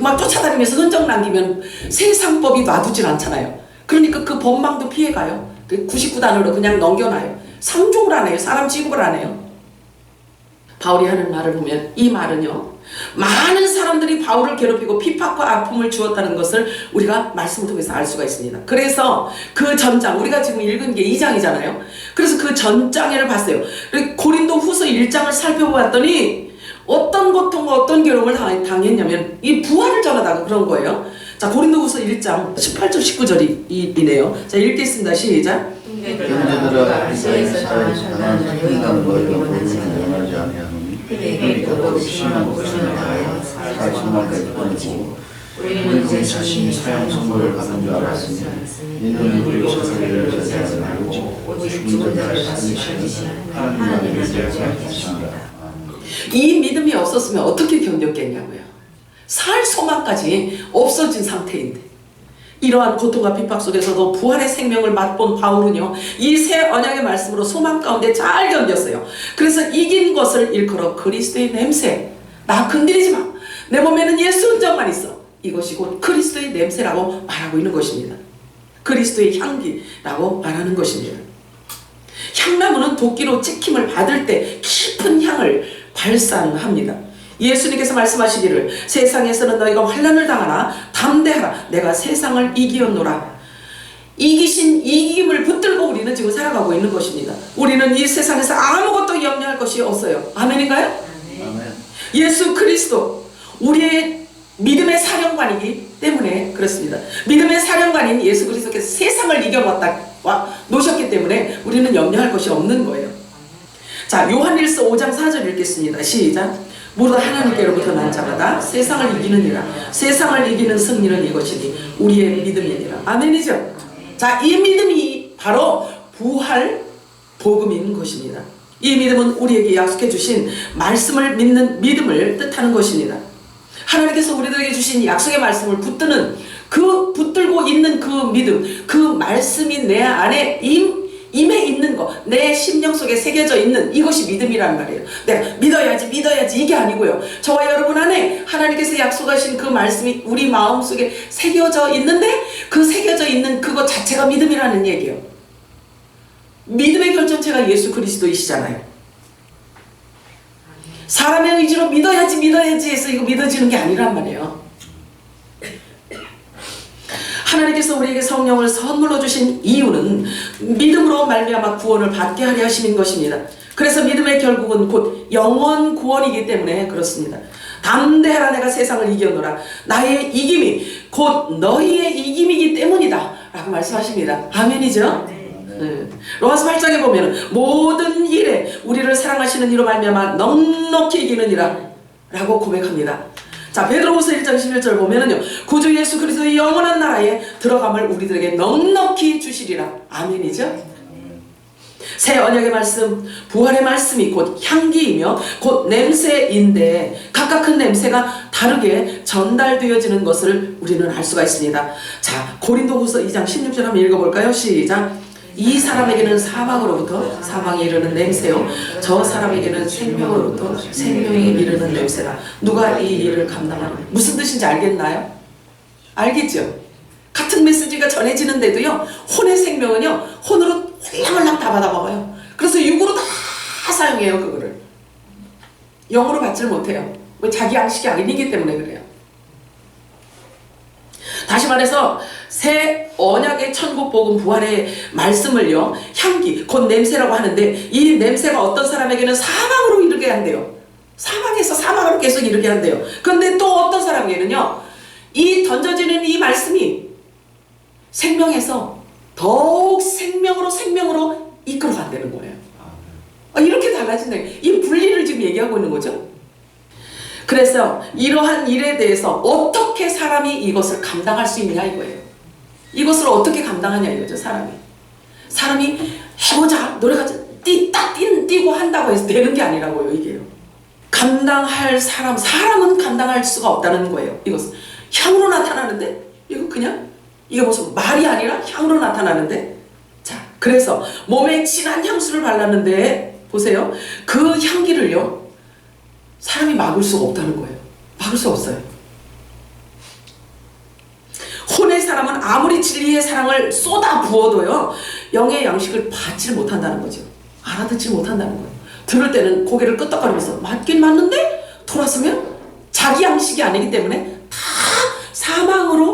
막 쫓아다니면서 흔적 남기면 세상법이 놔두질 않잖아요. 그러니까 그 법망도 피해가요. 99단으로 그냥 넘겨놔요. 상종을 안 해요. 사람 취급을 안 해요. 바울이 하는 말을 보면 이 말은요, 많은 사람들이 바울을 괴롭히고 핍박과 아픔을 주었다는 것을 우리가 말씀을 통해서 알 수가 있습니다. 그래서 그 전장, 우리가 지금 읽은 게 2장이잖아요. 그래서 그 전장을 봤어요. 고린도 후서 1장을 살펴보았더니 어떤 고통과 어떤 괴로움을 당했냐면 이 부활을 전하다가 그런 거예요. 자, 고린도후서 1장 18절 19절이네요. 자, 읽겠습니다. 시작. 형제들아, 아시아에서 당한 너희가 모르게 원하지 아니하노니 너희도 심한 고생을 하여 사실만까지 보내고 우리는 우리 자신이 사형 선고를 받은 줄 알았으니 이는 우리 자기를 저지하지 말고 오직 죽은 자를 살리시는 하나님을 의지하게 하십니다. 이 믿음이 없었으면 어떻게 견뎠겠냐고요. 살 소망까지 없어진 상태인데 이러한 고통과 핍박 속에서도 부활의 생명을 맛본 바울은요, 이 새 언약의 말씀으로 소망 가운데 잘 견뎠어요. 그래서 이긴 것을 일컬어 그리스도의 냄새. 나 건드리지 마. 내 몸에는 예수 흔적만 있어. 이것이 곧 그리스도의 냄새라고 말하고 있는 것입니다. 그리스도의 향기라고 말하는 것입니다. 향나무는 도끼로 찍힘을 받을 때 깊은 향을 발산합니다. 예수님께서 말씀하시기를 세상에서는 너희가 환난을 당하나 담대하라 내가 세상을 이기었노라. 이김을 붙들고 우리는 지금 살아가고 있는 것입니다. 우리는 이 세상에서 아무것도 염려할 것이 없어요. 아멘인가요? 아멘. 예수 그리스도 우리의 믿음의 사령관이기 때문에 그렇습니다. 믿음의 사령관인 예수 그리스도께서 세상을 놓으셨기 때문에 우리는 염려할 것이 없는 거예요. 자, 요한일서 5장 4절 읽겠습니다. 시작. 무릇 하나님께로부터 난 자마다 세상을 이기느니라. 세상을 이기는 승리는 이것이니 우리의 믿음이니라. 아멘이죠? 자, 이 믿음이 바로 부활 복음인 것입니다. 이 믿음은 우리에게 약속해 주신 말씀을 믿는 믿음을 뜻하는 것입니다. 하나님께서 우리들에게 주신 약속의 말씀을 붙들고 있는 그 믿음, 그 말씀이 내 안에 임해 있는 것, 내 심령 속에 새겨져 있는 이것이 믿음이란 말이에요. 내가 믿어야지 이게 아니고요. 저와 여러분 안에 하나님께서 약속하신 그 말씀이 우리 마음 속에 새겨져 있는데 그 새겨져 있는 그것 자체가 믿음이라는 얘기예요. 믿음의 결정체가 예수 그리스도이시잖아요. 사람의 의지로 믿어야지 해서 이거 믿어지는 게 아니란 말이에요. 하나님께서 우리에게 성령을 선물로 주신 이유는 믿음으로 말미암아 구원을 받게 하려 하심인 것입니다. 그래서 믿음의 결국은 곧 영원 구원이기 때문에 그렇습니다. 담대하라 내가 세상을 이겼노라. 나의 이김이 곧 너희의 이김이기 때문이다 라고 말씀하십니다. 아멘이죠? 로마서 8장에 보면 모든 일에 우리를 사랑하시는 이로 말미암아 넉넉히 이기느니라 라고 고백합니다. 자, 베드로후서 1장 11절 보면은요, 구주 예수 그리스도의 영원한 나라에 들어감을 우리들에게 넉넉히 주시리라. 아멘이죠? 새 언약의 말씀, 부활의 말씀이 곧 향기이며 곧 냄새인데 각각 그 냄새가 다르게 전달되어지는 것을 우리는 알 수가 있습니다. 자, 고린도후서 2장 16절 한번 읽어볼까요? 시작. 이 사람에게는 사망으로부터 사망이 이르는 냄새요 저 사람에게는 생명으로부터 생명이 이르는 냄새다. 누가 이 일을 감당하는 무슨 뜻인지 알겠나요? 알겠죠? 같은 메시지가 전해지는데도요, 혼의 생명은요 혼으로 홀랑홀랑 다 받아먹어요. 그래서 육으로 다 사용해요. 그거를 영으로 받지를 못해요. 왜? 자기 양식이 아니기 때문에 그래요. 다시 말해서 새 언약의 천국 복음 부활의 말씀을요, 향기 곧 냄새라고 하는데 이 냄새가 어떤 사람에게는 사망으로 이르게 한대요. 사망에서 사망으로 계속 이르게 한대요. 그런데 또 어떤 사람에게는요, 이 던져지는 이 말씀이 생명에서 더욱 생명으로 이끌어간다는 거예요. 이렇게 달라진다. 이 분리를 지금 얘기하고 있는 거죠. 그래서 이러한 일에 대해서 어떻게 사람이 이것을 감당할 수 있냐 이거예요. 이것을 어떻게 감당하냐 이거죠. 사람이 해보자 노래가자 뛰고 한다고 해서 되는 게 아니라고요. 이게요. 감당할 사람은 감당할 수가 없다는 거예요. 이것은 향으로 나타나는데 이거 그냥 이게 무슨 말이 아니라 향으로 나타나는데, 자, 그래서 몸에 진한 향수를 발랐는데 보세요. 그 향기를요 사람이 막을 수가 없다는 거예요. 막을 수 없어요. 혼의 사람은 아무리 진리의 사랑을 쏟아 부어도요 영의 양식을 받지 못한다는 거죠. 알아듣지 못한다는 거예요. 들을 때는 고개를 끄덕거리면서 맞긴 맞는데 돌아서면 자기 양식이 아니기 때문에 다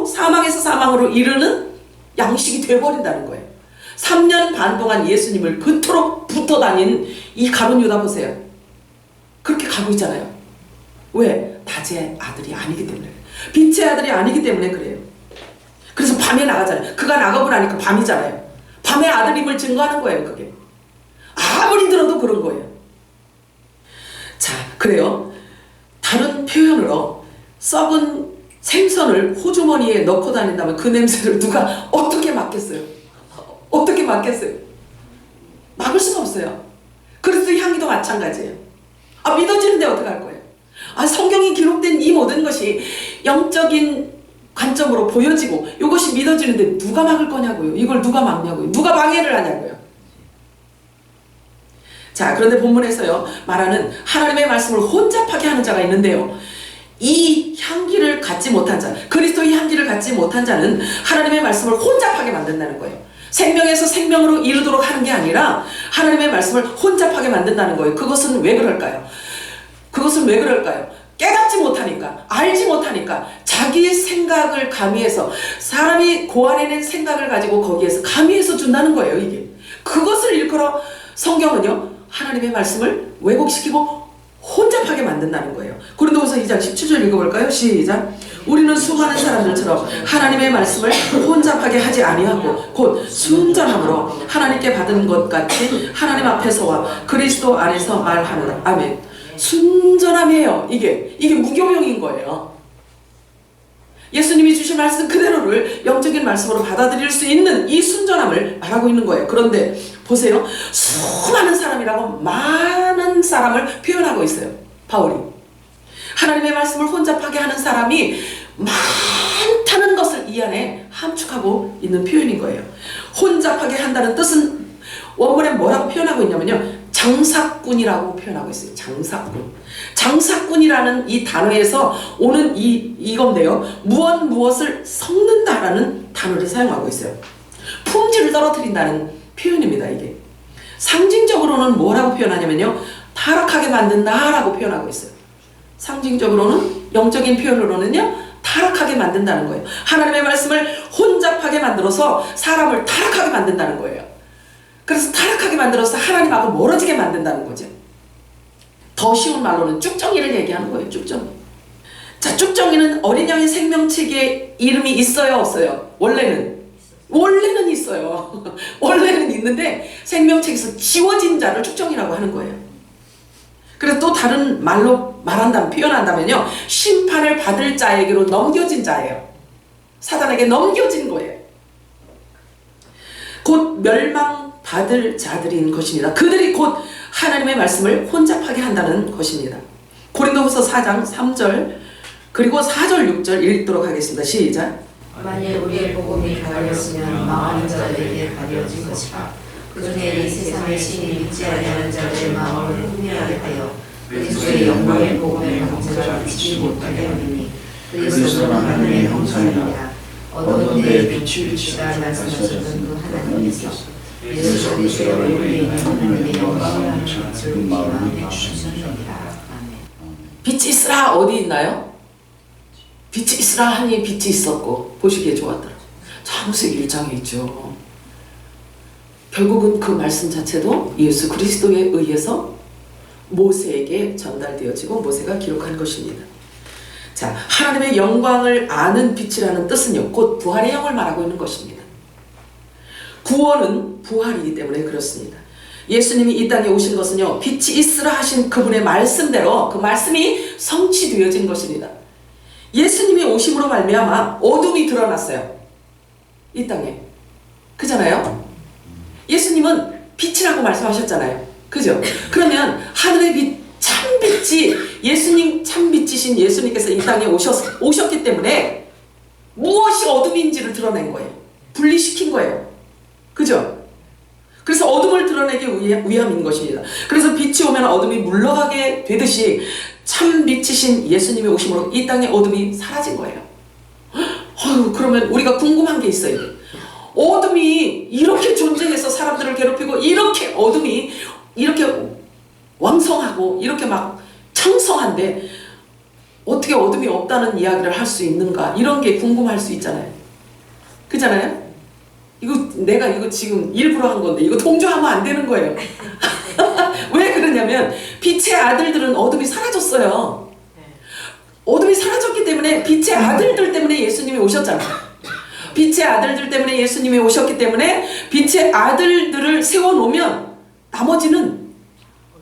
사망에서 사망으로 이르는 양식이 되어버린다는 거예요. 3년 반 동안 예수님을 그토록 붙어 다닌 이 가룟 유다 보세요. 그렇게 가고 있잖아요. 왜? 낮의 아들이 아니기 때문에, 빛의 아들이 아니기 때문에 그래요. 그래서 밤에 나가잖아요. 그가 나가고 나니까 밤이잖아요. 밤의 아들임을 증거하는 거예요. 그게 아무리 들어도 그런 거예요. 자, 그래요. 다른 표현으로 썩은 생선을 호주머니에 넣고 다닌다면 그 냄새를 누가 어떻게 맡겠어요? 어떻게 맡겠어요? 막을 수가 없어요. 그리스도 향기도 마찬가지예요. 믿어지는데 어떡할 거예요? 성경이 기록된 이 모든 것이 영적인 관점으로 보여지고 이것이 믿어지는데 누가 막을 거냐고요. 이걸 누가 막냐고요. 누가 방해를 하냐고요. 자, 그런데 본문에서요 말하는 하나님의 말씀을 혼잡하게 하는 자가 있는데요, 이 향기를 갖지 못한 자, 그리스도의 향기를 갖지 못한 자는 하나님의 말씀을 혼잡하게 만든다는 거예요. 생명에서 생명으로 이르도록 하는 게 아니라 하나님의 말씀을 혼잡하게 만든다는 거예요. 그것은 왜 그럴까요? 그것은 왜 그럴까요? 깨닫지 못하니까, 알지 못하니까, 자기의 생각을 가미해서, 사람이 고안해낸 생각을 가지고 거기에서 가미해서 준다는 거예요, 이게. 그것을 일컬어 성경은요, 하나님의 말씀을 왜곡시키고 혼잡하게 만든다는 거예요. 고린도후서 2장 17절 읽어볼까요? 시작. 우리는 수많은 사람들처럼 하나님의 말씀을 혼잡하게 하지 아니하고 곧 순전함으로 하나님께 받은 것 같이 하나님 앞에서와 그리스도 안에서 말하노라. 아멘. 순전함이에요. 이게 무교명인 거예요. 예수님이 주신 말씀 그대로를 영적인 말씀으로 받아들일 수 있는 이 순전함을 말하고 있는 거예요. 그런데 보세요. 수많은 사람이라고 많은 사람을 표현하고 있어요. 바울이. 하나님의 말씀을 혼잡하게 하는 사람이 많다는 것을 이 안에 함축하고 있는 표현인 거예요. 혼잡하게 한다는 뜻은 원문에 뭐라고 표현하고 있냐면요. 장사꾼이라고 표현하고 있어요. 장사꾼. 장사꾼이라는 이 단어에서 오는 이건데요. 무엇을 섞는다라는 단어를 사용하고 있어요. 품질을 떨어뜨린다는 표현입니다. 이게. 상징적으로는 뭐라고 표현하냐면요. 타락하게 만든다라고 표현하고 있어요. 상징적으로는, 영적인 표현으로는요. 타락하게 만든다는 거예요. 하나님의 말씀을 혼잡하게 만들어서 사람을 타락하게 만든다는 거예요. 그래서 타락하게 만들어서 하나님하고 멀어지게 만든다는 거죠. 더 쉬운 말로는 쭉정이를 얘기하는 거예요. 쭉정이. 자, 쭉정이는 어린 양의 생명책에 이름이 있어요, 없어요? 원래는 있어요. 원래는 있는데 생명책에서 지워진 자를 쭉정이라고 하는 거예요. 그래서 또 다른 말로 표현한다면요. 심판을 받을 자에게로 넘겨진 자예요. 사단에게 넘겨진 거예요. 곧 멸망받을 자들인 것입니다. 그들이 곧 하나님의 말씀을 혼잡하게 한다는 것입니다. 고린도후서 4장 3절 그리고 4절 6절 읽도록 하겠습니다. 시작. 만일 우리의 복음이 가려졌으면 망하는 자들에게 가려진 것이라. 그중에 이 세상의 신이 믿지 아니하는 자들의 마음을 흥미하게 하여 그리스도의 영광의 복음의 강제가 비치지 못하게 하리니 그리스도는 하나님의 형상이라. 어두운 데에 빛이 비치라 말씀하셨던 그 하나님께서 예수 그리스도의 우리에 있는 하나님의 영광을 하는 지금 마음에 주셨느니라. 빛이 있으라 어디 있나요? 빛이 있으라 하니 빛이 있었고 보시기에 좋았더라. 창세기 1장에 있죠. 결국은 그 말씀 자체도 예수 그리스도에 의해서 모세에게 전달되어지고 모세가 기록한 것입니다. 자, 하나님의 영광을 아는 빛이라는 뜻은요, 곧 부활의 영을 말하고 있는 것입니다. 구원은 부활이기 때문에 그렇습니다. 예수님이 이 땅에 오신 것은요, 빛이 있으라 하신 그분의 말씀대로 그 말씀이 성취되어진 것입니다. 예수님이 오심으로 말미암아 어둠이 드러났어요. 이 땅에. 그잖아요? 예수님은 빛이라고 말씀하셨잖아요. 그죠? 그러면 하늘의 빛, 참빛이 예수님 참빛이신 예수님께서 이 땅에 오셨기 때문에 무엇이 어둠인지를 드러낸 거예요. 분리시킨 거예요. 그죠? 그래서 어둠을 드러내기 위함인 것입니다. 그래서 빛이 오면 어둠이 물러가게 되듯이 참빛이신 예수님이 오심으로 이 땅의 어둠이 사라진 거예요. 그러면 우리가 궁금한 게 있어요. 어둠이 이렇게 존재해서 사람들을 괴롭히고 이렇게 어둠이 이렇게 왕성하고 이렇게 막 창성한데 어떻게 어둠이 없다는 이야기를 할 수 있는가, 이런 게 궁금할 수 있잖아요. 그잖아요? 내가 이거 지금 일부러 한 건데 이거 동조하면 안 되는 거예요. 왜 그러냐면 빛의 아들들은 어둠이 사라졌어요. 어둠이 사라졌기 때문에 빛의 아들들 때문에 예수님이 오셨잖아요. 빛의 아들들 때문에 예수님이 오셨기 때문에 빛의 아들들을 세워놓으면 나머지는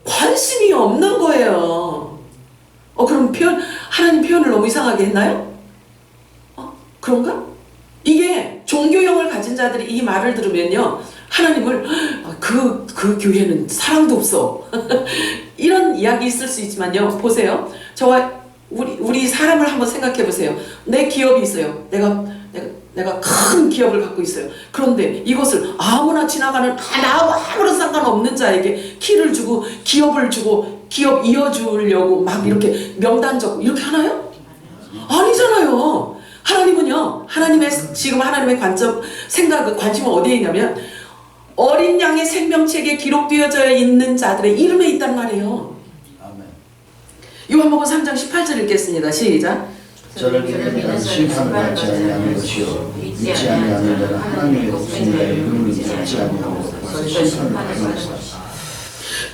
관심이 없는 거예요. 그럼 하나님 표현을 너무 이상하게 했나요? 그런가? 이게 종교형을 가진 자들이 이 말을 들으면요, 하나님을 그 교회는 사랑도 없어 이런 이야기 있을 수 있지만요, 보세요. 저와 우리 사람을 한번 생각해 보세요. 내 기업이 있어요. 내가 큰 기업을 갖고 있어요. 그런데 이것을 아무나 지나가는 나하고 아무런 상관없는 자에게 키를 주고 기업을 주고 기업 이어주려고 막 이렇게 명단 적고 이렇게 하나요? 아니잖아요. 하나님은요, 지금 하나님의 관점, 생각은, 관심은 어디에 있냐면, 어린 양의 생명책에 기록되어져 있는 자들의 이름에 있단 말이에요. 아멘. 요한복음 3장 18절 읽겠습니다. 시작. 저를 믿는 심판을 받지 아니하는 것이요 믿지 아니하는 자는 하나님의 없으니라 이름을 믿지 아니하고 벌써 심판을 받는 것이다.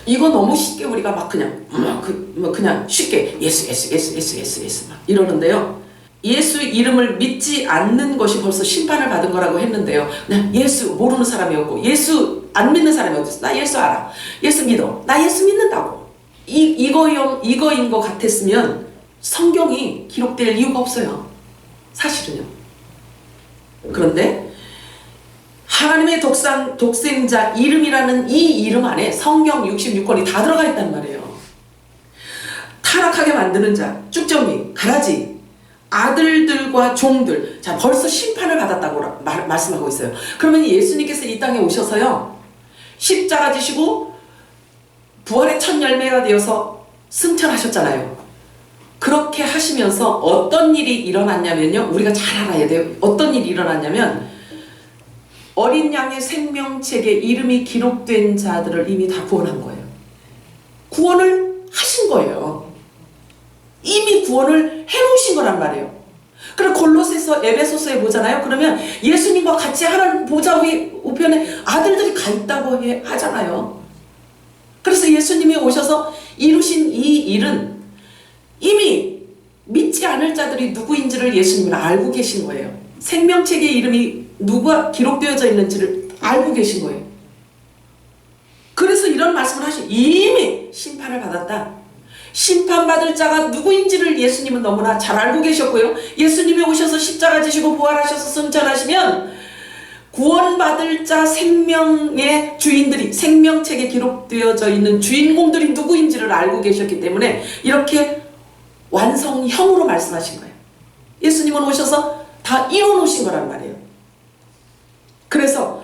이거 너무 쉽게 우리가 막 그냥 쉽게 예수 막 이러는데요. 예수 이름을 믿지 않는 것이 벌써 심판을 받은 거라고 했는데요. 그냥 예수 모르는 사람이었고 예수 안 믿는 사람이었어. 나 예수 알아. 예수 믿어. 나 예수 믿는다고. 이거인 것 같았으면 성경이 기록될 이유가 없어요. 사실은요. 그런데 하나님의 독생자 이름이라는 이 이름 안에 성경 66권이 다 들어가 있단 말이에요. 타락하게 만드는 자, 쭉정이, 가라지, 아들들과 종들. 자, 벌써 심판을 받았다고 말씀하고 있어요. 그러면 예수님께서 이 땅에 오셔서요, 십자가 지시고 부활의 첫 열매가 되어서 승천하셨잖아요. 그렇게 하시면서 어떤 일이 일어났냐면요, 우리가 잘 알아야 돼요. 어떤 일이 일어났냐면 어린 양의 생명책에 이름이 기록된 자들을 이미 다 구원한 거예요. 구원을 하신 거예요. 이미 구원을 해놓으신 거란 말이에요. 그럼 골로새서 에베소서에 보잖아요. 그러면 예수님과 같이 하나님 보좌 우편에 아들들이 가 있다고 하잖아요. 그래서 예수님이 오셔서 이루신 이 일은 이미 믿지 않을 자들이 누구인지를 예수님은 알고 계신 거예요. 생명책의 이름이 누가 기록되어져 있는지를 알고 계신 거예요. 그래서 이런 말씀을 이미 심판을 받았다. 심판받을 자가 누구인지를 예수님은 너무나 잘 알고 계셨고요. 예수님이 오셔서 십자가 지시고 부활하셔서 승천하시면 구원받을 자 생명의 주인들이, 생명책에 기록되어져 있는 주인공들이 누구인지를 알고 계셨기 때문에 이렇게 완성형으로 말씀하신 거예요. 예수님은 오셔서 다 이뤄놓으신 거란 말이에요. 그래서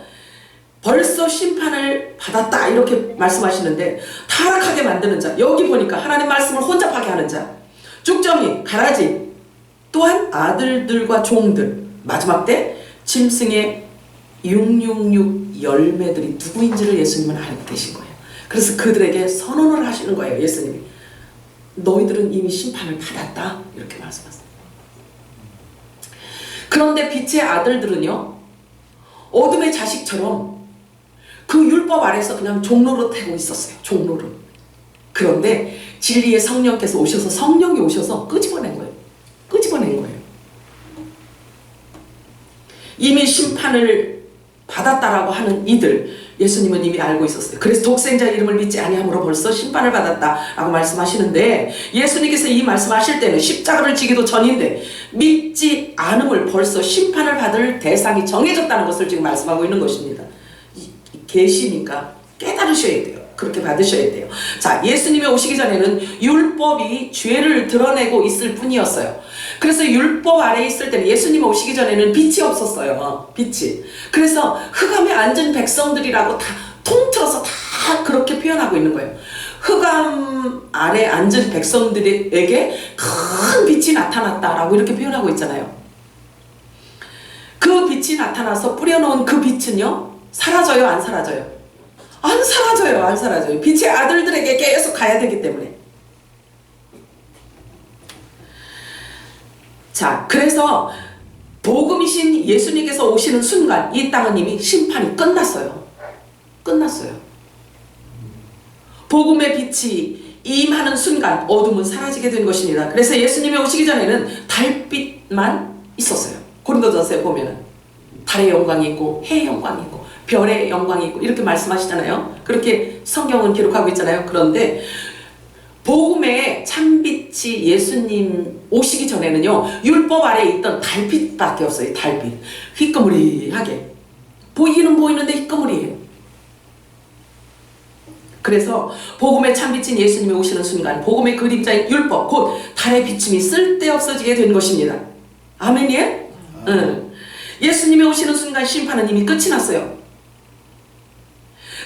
벌써 심판을 받았다 이렇게 말씀하시는데, 타락하게 만드는 자, 여기 보니까 하나님 말씀을 혼잡하게 하는 자, 쭉정이, 가라지, 또한 아들들과 종들, 마지막 때 짐승의 666 열매들이 누구인지를 예수님은 알고 계신 거예요. 그래서 그들에게 선언을 하시는 거예요. 예수님이 너희들은 이미 심판을 받았다 이렇게 말씀하세요. 그런데 빛의 아들들은요, 어둠의 자식처럼 그 율법 아래서 그냥 종로로 태고 있었어요. 종로로. 그런데 진리의 성령께서 오셔서, 성령이 오셔서 끄집어낸 거예요. 끄집어낸 거예요. 이미 심판을 받았다라고 하는 이들, 예수님은 이미 알고 있었어요. 그래서 독생자 이름을 믿지 아니함으로 벌써 심판을 받았다라고 말씀하시는데, 예수님께서 이 말씀하실 때는 십자가를 지기도 전인데 믿지 않음을 벌써 심판을 받을 대상이 정해졌다는 것을 지금 말씀하고 있는 것입니다. 계시니까 깨달으셔야 돼요. 그렇게 받으셔야 돼요. 자, 예수님이 오시기 전에는 율법이 죄를 드러내고 있을 뿐이었어요. 그래서 율법 아래에 있을 때는, 예수님이 오시기 전에는 빛이 없었어요. 빛이. 그래서 흑암에 앉은 백성들이라고 다 통틀어서 다 그렇게 표현하고 있는 거예요. 흑암 아래 앉은 백성들에게 큰 빛이 나타났다라고 이렇게 표현하고 있잖아요. 그 빛이 나타나서 뿌려놓은 그 빛은요, 사라져요, 안 사라져요? 안 사라져요, 안 사라져요. 빛의 아들들에게 계속 가야 되기 때문에. 자, 그래서 복음이신 예수님께서 오시는 순간 이 땅은 이미 심판이 끝났어요. 끝났어요. 복음의 빛이 임하는 순간 어둠은 사라지게 된 것입니다. 그래서 예수님이 오시기 전에는 달빛만 있었어요. 고린도전서에 보면은 달의 영광이 있고 해의 영광이 있고 별의 영광이 있고 이렇게 말씀하시잖아요. 그렇게 성경은 기록하고 있잖아요. 그런데 복음의 참빛이 예수님 오시기 전에는요, 율법 아래에 있던 달빛밖에 없어요. 달빛. 휘끄무리하게. 보이기는 보이는데 휘끄무리해요. 그래서 복음의 참빛인 예수님이 오시는 순간 복음의 그림자인 율법, 곧 달의 비침이 쓸데없어지게 된 것입니다. 아멘이에요? 응. 예수님이 오시는 순간 심판은 이미 끝이 났어요.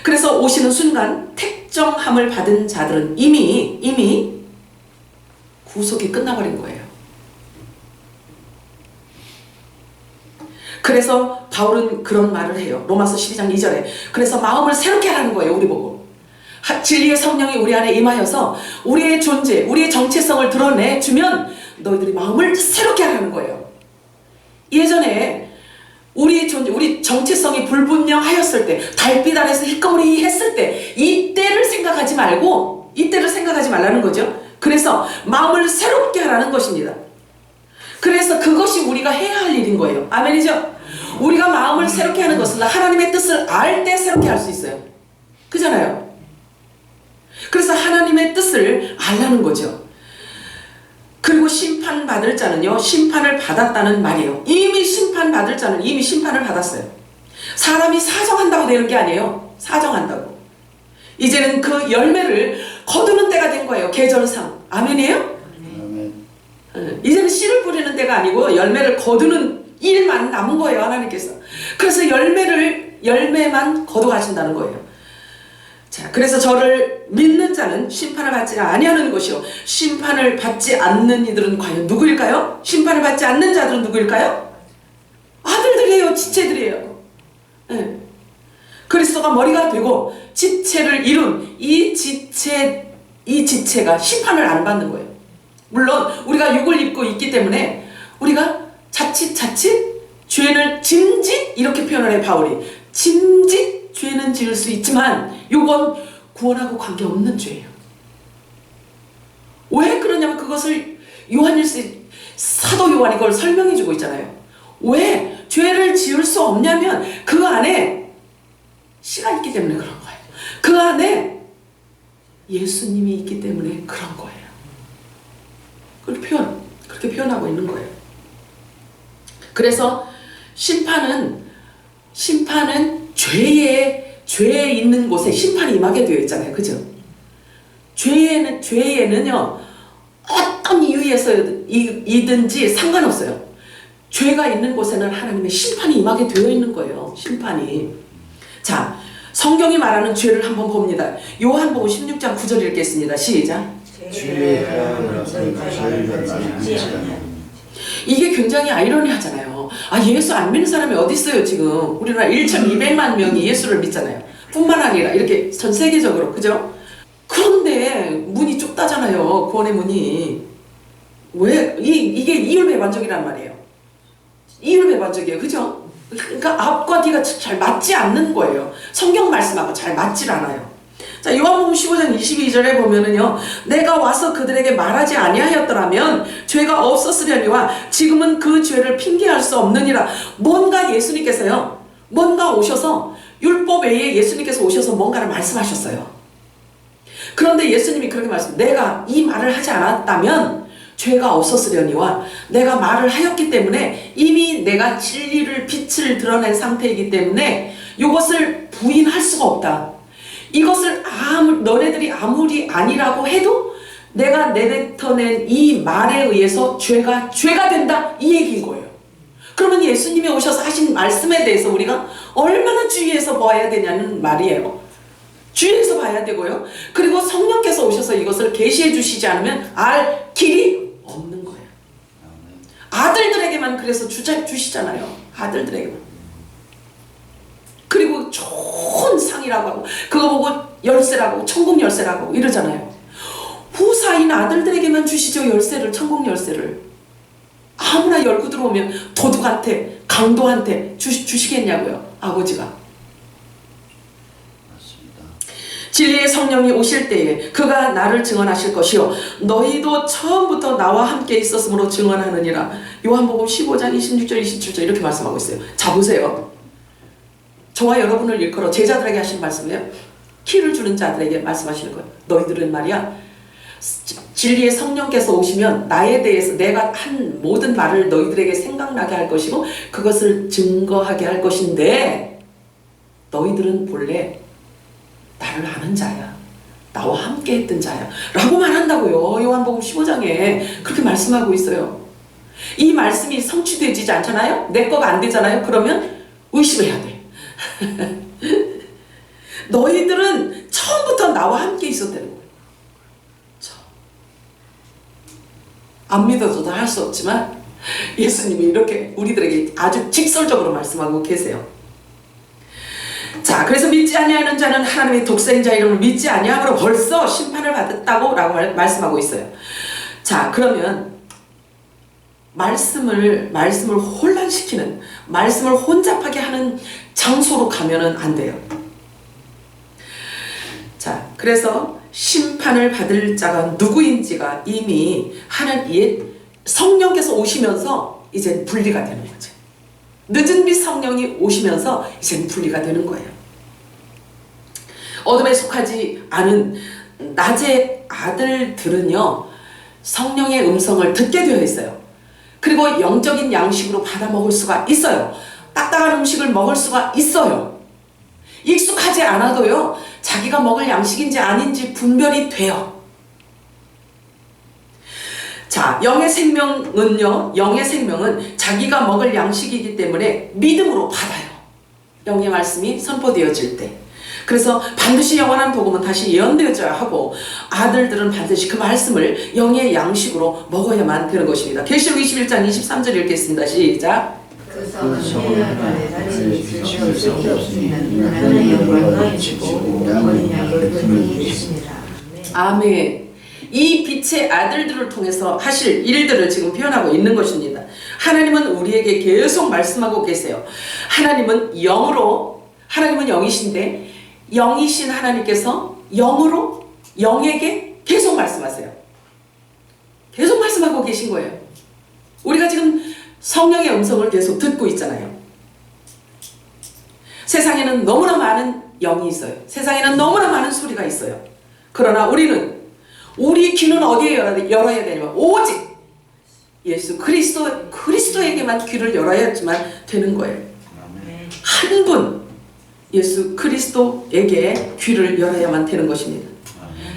그래서 오시는 순간 택정함을 받은 자들은 이미 구속이 끝나버린 거예요. 그래서 바울은 그런 말을 해요. 로마서 12장 2절에. 그래서 마음을 새롭게 하라는 거예요. 우리 보고. 진리의 성령이 우리 안에 임하여서 우리의 존재, 우리의 정체성을 드러내주면 너희들이 마음을 새롭게 하라는 거예요. 예전에 우리의 존재, 우리 정체성이 불분명하였을 때, 달빛 아래서 희꺼무리 했을 때, 이때를 생각하지 말고, 이때를 생각하지 말라는 거죠. 그래서 마음을 새롭게 하라는 것입니다. 그래서 그것이 우리가 해야 할 일인 거예요. 아멘이죠? 우리가 마음을 새롭게 하는 것은 하나님의 뜻을 알 때 새롭게 할 수 있어요. 그잖아요. 그래서 하나님의 뜻을 알라는 거죠. 그리고 심판받을 자는요, 심판을 받았다는 말이에요. 이미 심판받을 자는 이미 심판을 받았어요. 사람이 사정한다고 되는 게 아니에요. 사정한다고. 이제는 그 열매를 거두는 때가 된 거예요. 계절상. 아멘이에요? 이제는 씨를 뿌리는 때가 아니고 열매를 거두는 일만 남은 거예요. 하나님께서. 그래서 열매만 거두 가신다는 거예요. 자, 그래서 저를 믿는 자는 심판을 받지 아니하는 것이요, 심판을 받지 않는 이들은 과연 누구일까요? 심판을 받지 않는 자들은 누구일까요? 아들들이에요. 지체들이에요. 네. 그리스도가 머리가 되고 지체를 이룬 이 지체가 심판을 안 받는 거예요. 물론 우리가 육을 입고 있기 때문에 우리가 자칫 죄를 짐짓, 이렇게 표현을 해 바울이. 짐짓 죄는 지을 수 있지만 이건 구원하고 관계없는 죄예요. 왜 그러냐면 그것을 사도 요한이 그걸 설명해 주고 있잖아요. 왜 죄를 지을 수 없냐면 그 안에 씨가 있기 때문에 그런 거예요. 그 안에 예수님이 있기 때문에 그런 거예요. 그렇게 표현하고 있는 거예요. 그래서 심판은 죄에 있는 곳에 심판이 임하게 되어 있잖아요. 그죠? 죄에는요, 어떤 이유에서이든지 상관없어요. 죄가 있는 곳에는 하나님의 심판이 임하게 되어 있는 거예요. 심판이. 자, 성경이 말하는 죄를 한번 봅니다. 요한복음 16장 9절 읽겠습니다. 시작. 이게 굉장히 아이러니하잖아요. 예수 안 믿는 사람이 어디 있어요 지금. 우리나라 1,200만 명이 예수를 믿잖아요. 뿐만 아니라 이렇게 전 세계적으로. 그죠? 그런데 문이 좁다잖아요. 구원의 문이. 왜? 이게 이율배반적이란 말이에요. 이율배반적이에요. 그죠? 그러니까 앞과 뒤가 잘 맞지 않는 거예요. 성경 말씀하고 잘 맞질 않아요. 자, 요한복음 15장 22절에 보면은요, 내가 와서 그들에게 말하지 아니하였더라면 죄가 없었으려니와 지금은 그 죄를 핑계할 수 없느니라. 뭔가 예수님께서요, 오셔서 율법 외에 예수님께서 오셔서 뭔가를 말씀하셨어요. 그런데 예수님이 그렇게 내가 이 말을 하지 않았다면 죄가 없었으려니와 내가 말을 하였기 때문에 이미 내가 진리를, 빛을 드러낸 상태이기 때문에 이것을 부인할 수가 없다. 이것을 너네들이 아무리 아니라고 해도 내가 내뱉어낸 이 말에 의해서 죄가 된다, 이 얘기인 거예요. 그러면 예수님이 오셔서 하신 말씀에 대해서 우리가 얼마나 주의해서 봐야 되냐는 말이에요. 주의해서 봐야 되고요. 그리고 성령께서 오셔서 이것을 계시해 주시지 않으면 알 길이 없는 거예요. 아들들에게만 그래서 주시잖아요. 아들들에게만. 그리고 좋은 상이라고 하고 그거 보고 열쇠라고, 천국 열쇠라고 이러잖아요. 후사인 아들들에게만 주시죠. 열쇠를, 천국 열쇠를. 아무나 열고 들어오면 도둑한테, 강도한테 주시겠냐고요. 아버지가. 맞습니다. 진리의 성령이 오실 때에 그가 나를 증언하실 것이요 너희도 처음부터 나와 함께 있었으므로 증언하느니라. 요한복음 15장 26절 27절 이렇게 말씀하고 있어요. 자, 보세요. 저와 여러분을 일컬어 제자들에게 하신 말씀이에요. 키를 주는 자들에게 말씀하시는 거예요. 너희들은 말이야, 진리의 성령께서 오시면 나에 대해서 내가 한 모든 말을 너희들에게 생각나게 할 것이고 그것을 증거하게 할 것인데 너희들은 본래 나를 아는 자야, 나와 함께 했던 자야 라고 말한다고요. 요한복음 15장에 그렇게 말씀하고 있어요. 이 말씀이 성취되지 않잖아요. 내 거가 안 되잖아요. 그러면 의심해야 돼. 너희들은 처음부터 나와 함께 있었다는 거예요. 안 믿어도 다 할 수 없지만 예수님이 이렇게 우리들에게 아주 직설적으로 말씀하고 계세요. 자, 그래서 믿지 아니하는 자는 하나님의 독생자 이름을 믿지 아니함으로 벌써 심판을 받았다고 라고 말씀하고 있어요. 자, 그러면 말씀을 혼란시키는, 말씀을 혼잡하게 하는 장소로 가면은 안 돼요. 자, 그래서 심판을 받을 자가 누구인지가 이미 성령께서 오시면서 이제 분리가 되는 거죠. 늦은 빛 성령이 오시면서 이제 분리가 되는 거예요. 어둠에 속하지 않은 낮의 아들들은요, 성령의 음성을 듣게 되어 있어요. 그리고 영적인 양식으로 받아 먹을 수가 있어요. 딱딱한 음식을 먹을 수가 있어요. 익숙하지 않아도요, 자기가 먹을 양식인지 아닌지 분별이 돼요. 자, 영의 생명은 자기가 먹을 양식이기 때문에 믿음으로 받아요. 영의 말씀이 선포되어질 때. 그래서 반드시 영원한 복음은 다시 예언되어져야 하고, 아들들은 반드시 그 말씀을 영의 양식으로 먹어야만 되는 것입니다. 계시록 21장 23절 읽겠습니다. 시작. 그 성은 해안가에 달린 빛을 수 없으니 하나님의 영광을 비치고 어린 양의 얼굴이 있습니다. 아멘. 이 빛의 아들들을 통해서 하실 일들을 지금 표현하고 있는 것입니다. 하나님은 우리에게 계속 말씀하고 계세요. 하나님은 영이신데, 영이신 하나님께서 영에게 계속 말씀하세요. 계속 말씀하고 계신 거예요. 우리가 지금 성령의 음성을 계속 듣고 있잖아요. 세상에는 너무나 많은 영이 있어요. 세상에는 너무나 많은 소리가 있어요. 그러나 우리 귀는 어디에 열어야 되냐면 오직 예수 그리스도에게만 귀를 열어야지만 되는 거예요. 한 분 예수 그리스도에게 귀를 열어야만 되는 것입니다.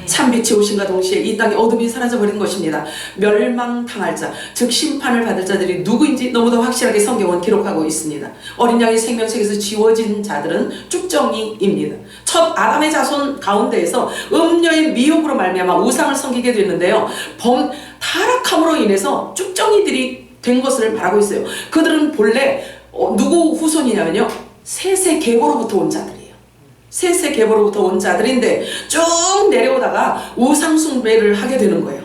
참빛이 오신과 동시에 이 땅에 어둠이 사라져버린 것입니다. 멸망당할 자, 즉 심판을 받을 자들이 누구인지 너무도 확실하게 성경은 기록하고 있습니다. 어린 양의 생명책에서 지워진 자들은 쭉정이입니다. 첫 아담의 자손 가운데에서 음녀의 미혹으로 말미암아 우상을 섬기게 됐는데요, 타락함으로 인해서 쭉정이들이 된 것을 말하고 있어요. 그들은 본래 누구 후손이냐면요, 셋의 계보로부터 온 자들이에요. 셋의 계보로부터 온 자들인데 쭉 내려오다가 우상숭배를 하게 되는 거예요.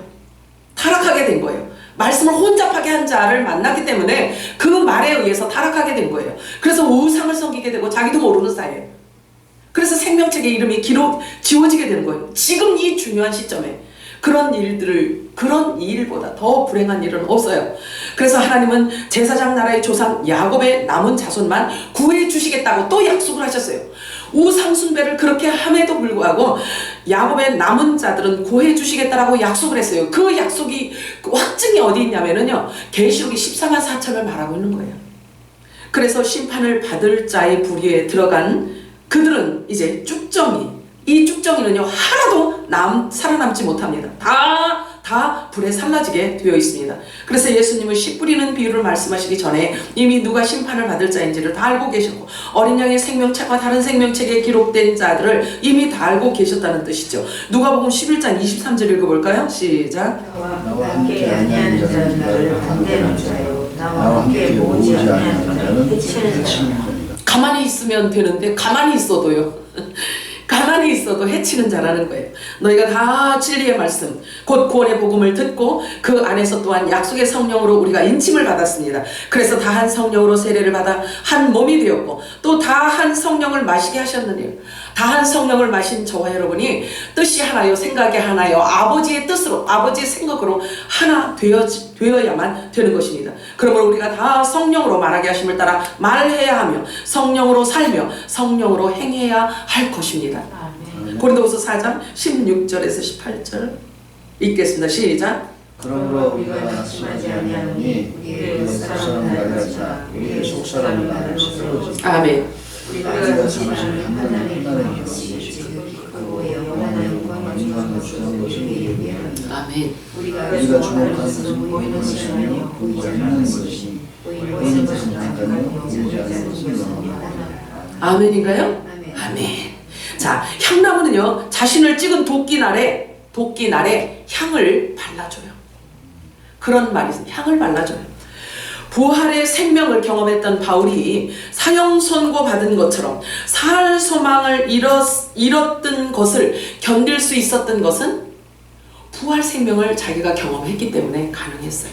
타락하게 된 거예요. 말씀을 혼잡하게 한 자를 만났기 때문에 그 말에 의해서 타락하게 된 거예요. 그래서 우상을 섬기게 되고 자기도 모르는 사이에, 그래서 생명책의 이름이 지워지게 되는 거예요. 지금 이 중요한 시점에 그런 일보다 더 불행한 일은 없어요. 그래서 하나님은 제사장 나라의 조상 야곱의 남은 자손만 구해 주시겠다고 또 약속을 하셨어요. 우상 숭배를 그렇게 함에도 불구하고 야곱의 남은 자들은 구해 주시겠다라고 약속을 했어요. 그 약속이 확증이 어디 있냐면요, 계시록이 14만 4천을 말하고 있는 거예요. 그래서 심판을 받을 자의 부류에 들어간 그들은 이제 쭉정이, 이 쭉정이는요 하나도 살아남지 못합니다. 다 불에 살라지게 되어 있습니다. 그래서 예수님은 씨 뿌리는 비유를 말씀하시기 전에 이미 누가 심판을 받을 자인지를 다 알고 계셨고, 어린 양의 생명책과 다른 생명책에 기록된 자들을 이미 다 알고 계셨다는 뜻이죠. 누가복음 11장 23절 읽어볼까요? 시작. 나와 함께 아니하는 자는 나를 반대하는 자요, 나와 함께 오지 아니하는 자는 해치는 자라. 가만히 있으면 되는데 가만히 있어도 해치는 자라는 거예요. 너희가 다 진리의 말씀, 곧 구원의 복음을 듣고 그 안에서 또한 약속의 성령으로 우리가 인침을 받았습니다. 그래서 다 한 성령으로 세례를 받아 한 몸이 되었고, 또 다 한 성령을 마시게 하셨느니라. 다 한 성령을 마신 저와 여러분이 뜻이 하나요, 생각이 하나요, 아버지의 뜻으로, 아버지의 생각으로 하나 되어야만 되는 것입니다. 그러므로 우리가 다 성령으로 말하게 하심을 따라 말해야 하며 성령으로 살며 성령으로 행해야 할 것입니다. 고린도후서 4장 16절에서 18절 읽겠습니다. 시작. 그러므로 우리가 낙심하지 아니하노니 우리의 속사람을 알라자 우리의 속사람을 알을 세우지. 아멘. 우리가 지나는 하나님의 것이 지극히 크고 영원한 영광을 주는 것을 얘기합니다. 아멘. 우리가 주목하는 것은 보이는 것이 아니요 보이지 않는 것이, 보이는 것은 잠깐 보이지 않는 것은. 아멘인가요? 아멘. 자, 향나무는요 자신을 찍은 도끼날에 향을 발라줘요. 그런 말이 있어요. 향을 발라줘요. 부활의 생명을 경험했던 바울이 사형 선고 받은 것처럼 살 소망을 잃었던 것을 견딜 수 있었던 것은 부활 생명을 자기가 경험했기 때문에 가능했어요.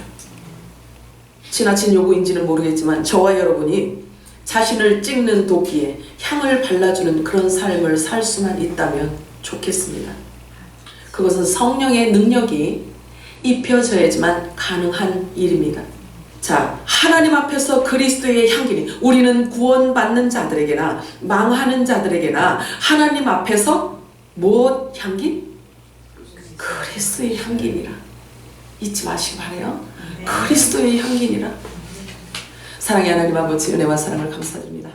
지나친 요구인지는 모르겠지만 저와 여러분이 자신을 찍는 도끼에 향을 발라주는 그런 삶을 살 수만 있다면 좋겠습니다. 그것은 성령의 능력이 입혀져야지만 가능한 일입니다. 자, 하나님 앞에서 그리스도의 향기니 우리는 구원받는 자들에게나 망하는 자들에게나 하나님 앞에서 무엇 향기? 그리스도의 향기니라. 잊지 마시기 바라요. 그리스도의 향기니라. 사랑의 하나님 아버지, 은혜와 사랑을 감사드립니다.